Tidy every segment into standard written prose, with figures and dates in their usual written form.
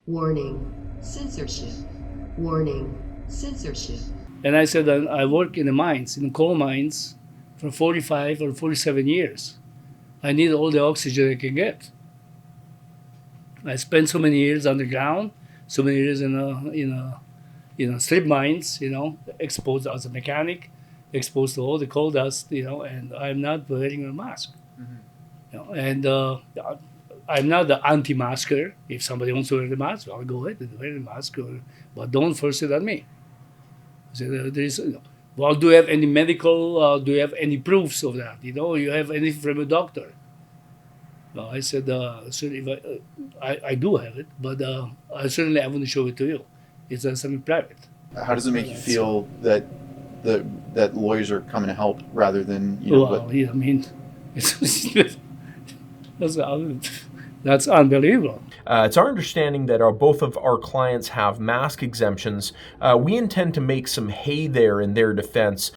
Warning, censorship. Warning, censorship. And I said, I work in the mines, in the coal mines, for 45 or 47 years. I need all the oxygen I can get. I spent so many years underground, so many years in strip mines, exposed as a mechanic, exposed to all the coal dust, and I'm not wearing a mask. And I'm not the anti-masker. If somebody wants to wear the mask, I'll go ahead and wear the mask, but don't force it on me. So well, do you have any medical, do you have any proofs of that? You have anything from a doctor? Well, I said, certainly, I do have it, but I certainly I want to show it to you. It's something private. How does it make you feel that that lawyers are coming to help rather than I mean, that's unbelievable. It's our understanding that both of our clients have mask exemptions. We intend to make some hay there in their defense.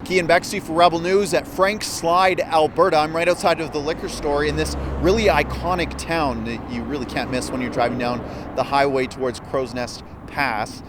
Keean Bexte for Rebel News at Frank Slide, Alberta. I'm right outside of the liquor store in this really iconic town that you really can't miss when you're driving down the highway towards Crow's Nest Pass.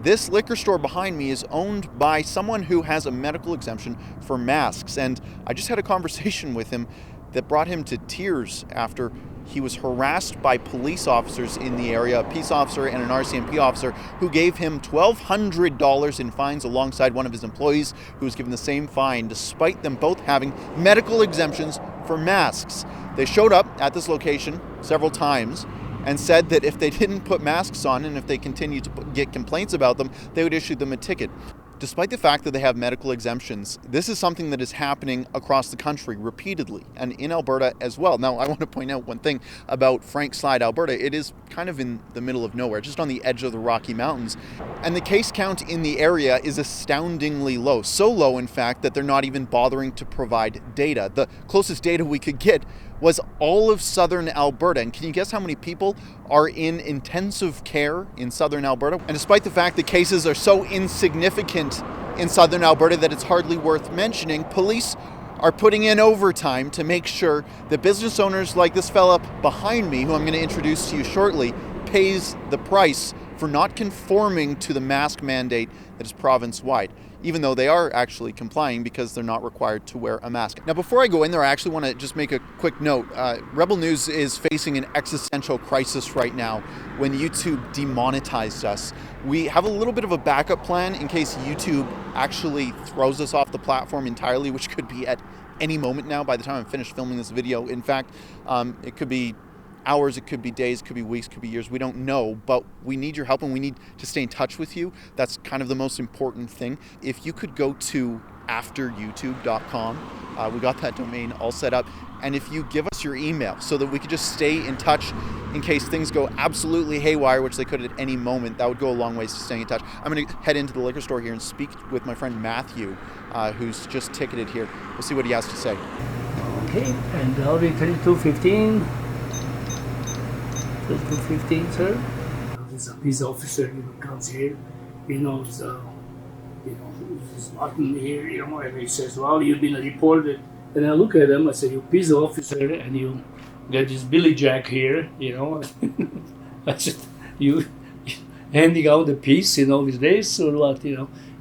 This liquor store behind me is owned by someone who has a medical exemption for masks, and I just had a conversation with him that brought him to tears after he was harassed by police officers in the area, a peace officer and an RCMP officer who gave him $1,200 in fines alongside one of his employees who was given the same fine despite them both having medical exemptions for masks. They showed up at this location several times and said that if they didn't put masks on and if they continued to get complaints about them, they would issue them a ticket. Despite the fact that they have medical exemptions, this is something that is happening across the country repeatedly and in Alberta as well. Now, I want to point out one thing about Frank Slide, Alberta. It is kind of in the middle of nowhere, just on the edge of the Rocky Mountains. And the case count in the area is astoundingly low. So low, in fact, that they're not even bothering to provide data. The closest data we could get was all of southern Alberta. And can you guess how many people are in intensive care in southern Alberta? And despite the fact that cases are so insignificant in southern Alberta that it's hardly worth mentioning, police are putting in overtime to make sure that business owners like this fella behind me, who I'm going to introduce to you shortly, pays the price for not conforming to the mask mandate that is province-wide, even though they are actually complying because they're not required to wear a mask. Now, before I go in there, I actually want to just make a quick note. Rebel News is facing an existential crisis right now when YouTube demonetized us. We have a little bit of a backup plan in case YouTube actually throws us off the platform entirely, which could be at any moment now by the time I'm finished filming this video. In fact, it could be hours, it could be days, it could be weeks, it could be years. We don't know, but we need your help and we need to stay in touch with you. That's kind of the most important thing. If you could go to afteryoutube.com, we got that domain all set up. And if you give us your email so that we could just stay in touch in case things go absolutely haywire, which they could at any moment, that would go a long ways to staying in touch. I'm going to head into the liquor store here and speak with my friend Matthew, who's just ticketed here. We'll see what he has to say. Okay, and that'll be 3215. 3215, sir. There's a peace officer comes here, there's Martin here, and he says, well, you've been reported. And I look at him, I say, you peace officer, and you got this Billy Jack here, I said, you handing out the peace, with this or what, He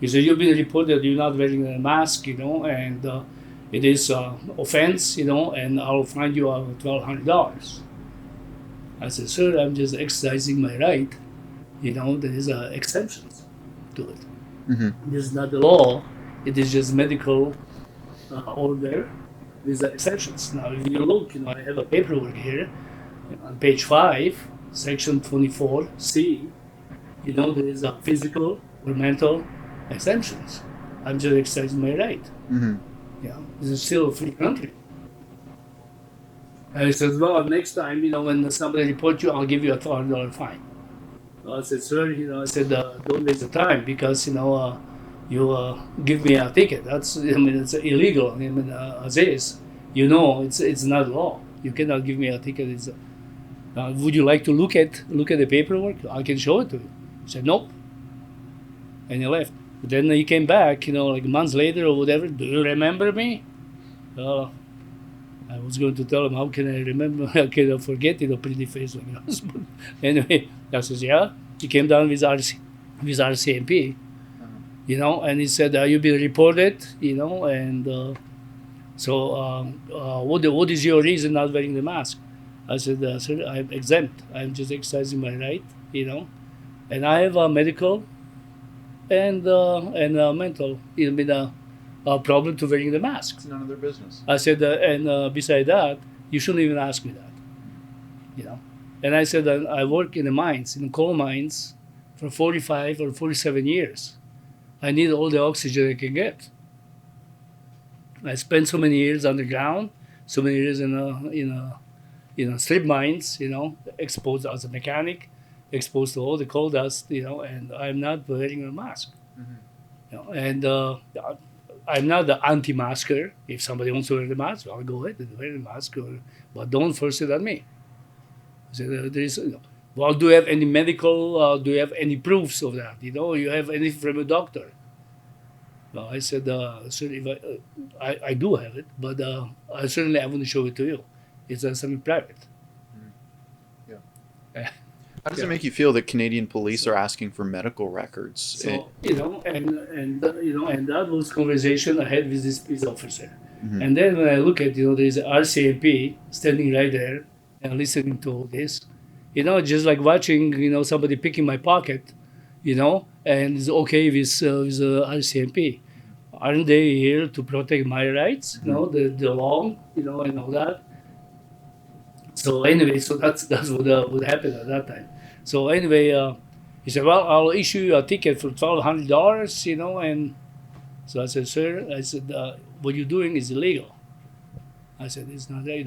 said, you've been reported, you're not wearing a mask, and it is offense, and I'll fine you out $1,200. I said, sir, I'm just exercising my right. There is exceptions to it. Mm-hmm. This is not the law. It is just medical order. These are exceptions. Now, if you look, I have a paperwork here on page 5, section 24C. There is a physical or mental exemptions. I'm just exercising my right. Mm-hmm. This is still a free country. And he says, well, next time, when somebody reports you, I'll give you a $1,200 fine. I said, sir, don't waste the time because, you give me a ticket. That's, it's illegal. As is, it's not law. You cannot give me a ticket. Would you like to look at the paperwork? I can show it to you. He said, nope. And he left. But then he came back, like months later or whatever. Do you remember me? I was going to tell him, how can I remember? How can I forget pretty face like yours? But anyway, I says, yeah. He came down with RCMP, and he said, you've been reported, and what is your reason not wearing the mask? I said, sir, I'm exempt. I'm just exercising my right, and I have a medical and mental, a problem to wearing the mask. It's none of their business. I said, beside that, you shouldn't even ask me that, And I said, I work in the mines, in the coal mines, for 45 or 47 years. I need all the oxygen I can get. I spent so many years underground, so many years in strip mines, exposed as a mechanic, exposed to all the coal dust, and I'm not wearing a mask. And I'm not the anti-masker. If somebody wants to wear the mask, I'll go ahead and wear the mask, but don't force it on me. So there is, well, do you have any medical, do you have any proofs of that? You have anything from a doctor? Well, I said, sir, if I do have it, but I certainly I wouldn't show it to you. It's something private. Yeah. How does it make you feel that Canadian police are asking for medical records? So, and that was conversation I had with this police officer. And then when I look at, there is a RCMP standing right there and listening to all this, just like watching, somebody picking my pocket, and it's okay with RCMP. Aren't they here to protect my rights? The law, and all that. So anyway, that's what happened at that time. So anyway, he said, well, I'll issue you a ticket for $1,200, and so I said, sir, what you're doing is illegal. I said, it's not right.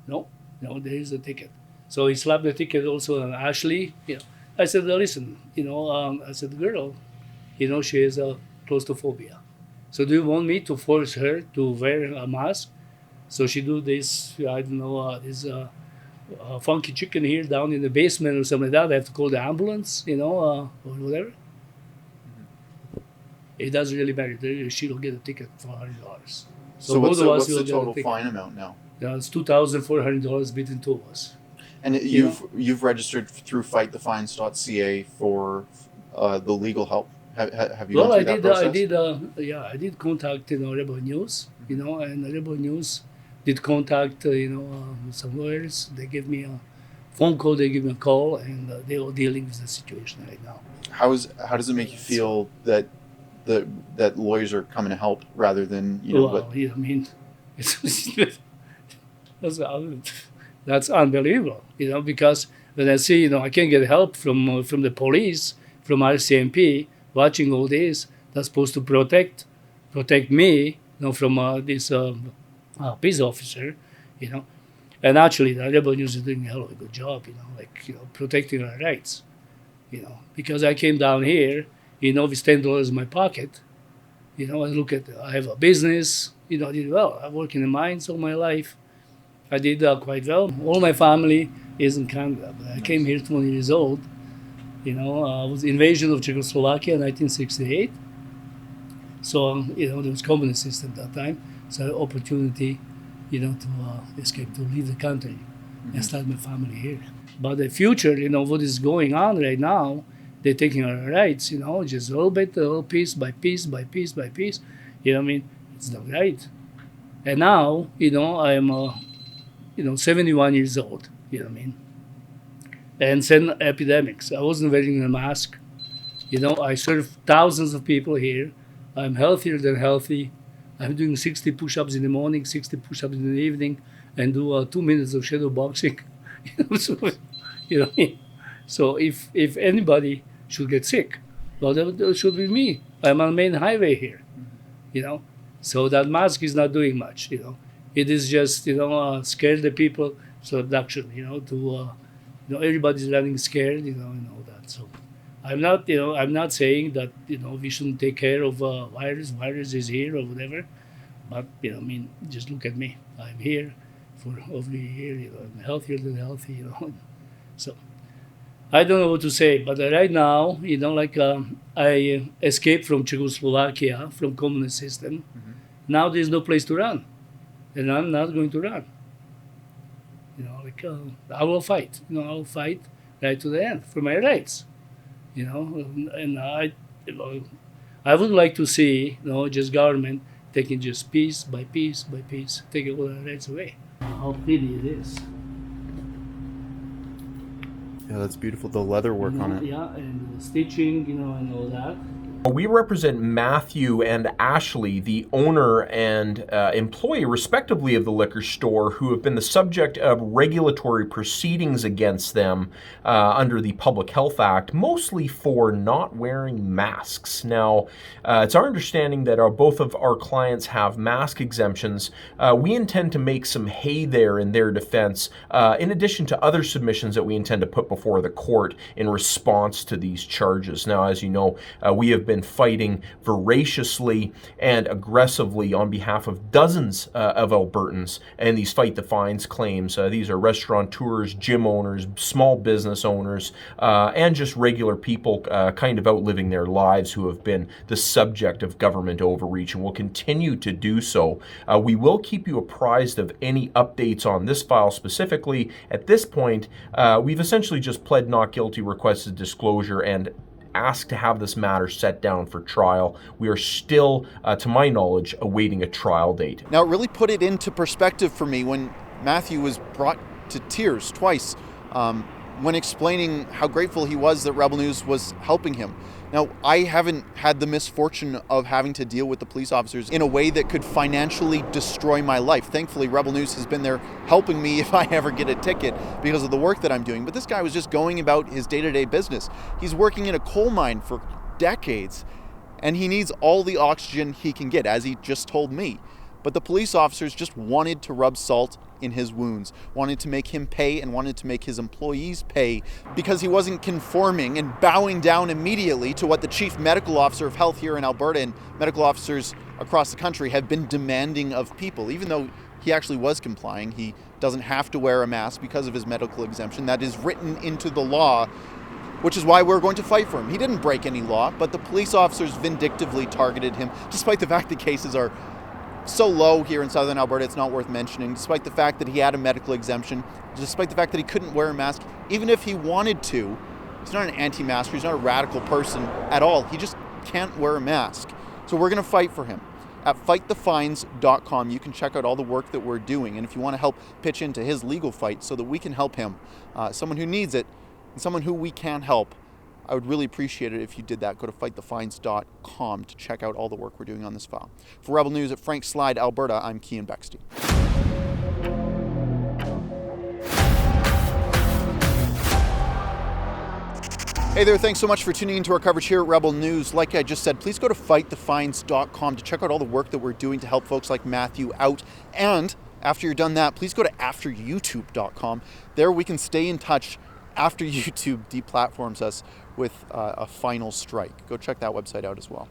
No, there is a ticket. So he slapped the ticket also on Ashley. I said, listen, I said, girl, she has a claustrophobia. So do you want me to force her to wear a mask? So she do this, I don't know, this funky chicken here down in the basement or something like that. I have to call the ambulance, or whatever. It doesn't really matter. She'll get a ticket for $100. So what's the total fine amount now? It's $2,400 between two of us. And you've registered through fightthefines.ca for the legal help. Have you? Well, I did contact Rebel News, and Rebel News did contact some lawyers. They gave me a phone call. They gave me a call, and they are dealing with the situation right now. How does it make you feel that that lawyers are coming to help rather than that's unbelievable. Because when I see I can't get help from the police, from RCMP, watching all this, that's supposed to protect me, from this peace officer, And actually, the Rebel News is doing a hell of a good job, protecting our rights, Because I came down here, with $10 in my pocket, I have a business, I did well. I work in the mines all my life. I did quite well. All my family is in Canada, but I came here 20 years old. It was invasion of Czechoslovakia in 1968. So, there was communist system at that time. So opportunity, to escape, to leave the country and start my family here. But the future, what is going on right now, they're taking our rights, just a little piece by piece by piece by piece. It's not right. And now, I'm 71 years old, And send epidemics. I wasn't wearing a mask. I serve thousands of people here. I'm healthier than healthy. I'm doing 60 push-ups in the morning, 60 push-ups in the evening, and do 2 minutes of shadow boxing. So if anybody should get sick, well, that should be me. I'm on the main highway here, So that mask is not doing much, It is just, scare the people. So abduction, everybody's running scared, and all that. So I'm not saying that, we shouldn't take care of virus. Virus is here or whatever. But, just look at me. I'm here for over a year, I'm healthier than healthy, So I don't know what to say, but right now, I escaped from Czechoslovakia, from communist system. Now there's no place to run. and I'm not going to run. I will fight. I will fight right to the end for my rights. And I would like to see, just government taking just piece by piece by piece, taking all the rights away. How pretty it is. Yeah, that's beautiful. The leather work on it. Yeah, and the stitching, and all that. We represent Matthew and Ashley, the owner and employee, respectively, of the liquor store, who have been the subject of regulatory proceedings against them under the Public Health Act, mostly for not wearing masks. Now, it's our understanding that both of our clients have mask exemptions. We intend to make some hay there in their defense, in addition to other submissions that we intend to put before the court in response to these charges. Now, as you know, we have been fighting voraciously and aggressively on behalf of dozens of Albertans and these fight the fines claims. These are restaurateurs, gym owners, small business owners, and just regular people kind of outliving their lives who have been the subject of government overreach and will continue to do so. We will keep you apprised of any updates on this file specifically. At this point, we've essentially just pled not guilty, requested disclosure, and asked to have this matter set down for trial. We are still, to my knowledge, awaiting a trial date. Now, it really put it into perspective for me when Matthew was brought to tears twice when explaining how grateful he was that Rebel News was helping him. Now, I haven't had the misfortune of having to deal with the police officers in a way that could financially destroy my life. Thankfully, Rebel News has been there helping me if I ever get a ticket because of the work that I'm doing. But this guy was just going about his day-to-day business. He's working in a coal mine for decades, and he needs all the oxygen he can get, as he just told me. But the police officers just wanted to rub salt in his wounds, wanted to make him pay and wanted to make his employees pay because he wasn't conforming and bowing down immediately to what the chief medical officer of health here in Alberta and medical officers across the country have been demanding of people. Even though he actually was complying, he doesn't have to wear a mask because of his medical exemption. That is written into the law, which is why we're going to fight for him. He didn't break any law, but the police officers vindictively targeted him, despite the fact that cases are so low here in southern Alberta, it's not worth mentioning, despite the fact that he had a medical exemption, despite the fact that he couldn't wear a mask, even if he wanted to. He's not an anti-masker, he's not a radical person at all. He just can't wear a mask. So we're going to fight for him. At fightthefines.com, you can check out all the work that we're doing. And if you want to help pitch into his legal fight so that we can help him, someone who needs it, and someone who we can help, I would really appreciate it if you did that. Go to fightthefines.com to check out all the work we're doing on this file. For Rebel News at Frank Slide, Alberta, I'm Keean Bexte. Hey there, thanks so much for tuning into our coverage here at Rebel News. Like I just said, please go to fightthefines.com to check out all the work that we're doing to help folks like Matthew out. And after you're done that, please go to afteryoutube.com. There we can stay in touch after YouTube deplatforms us with a final strike. Go check that website out as well.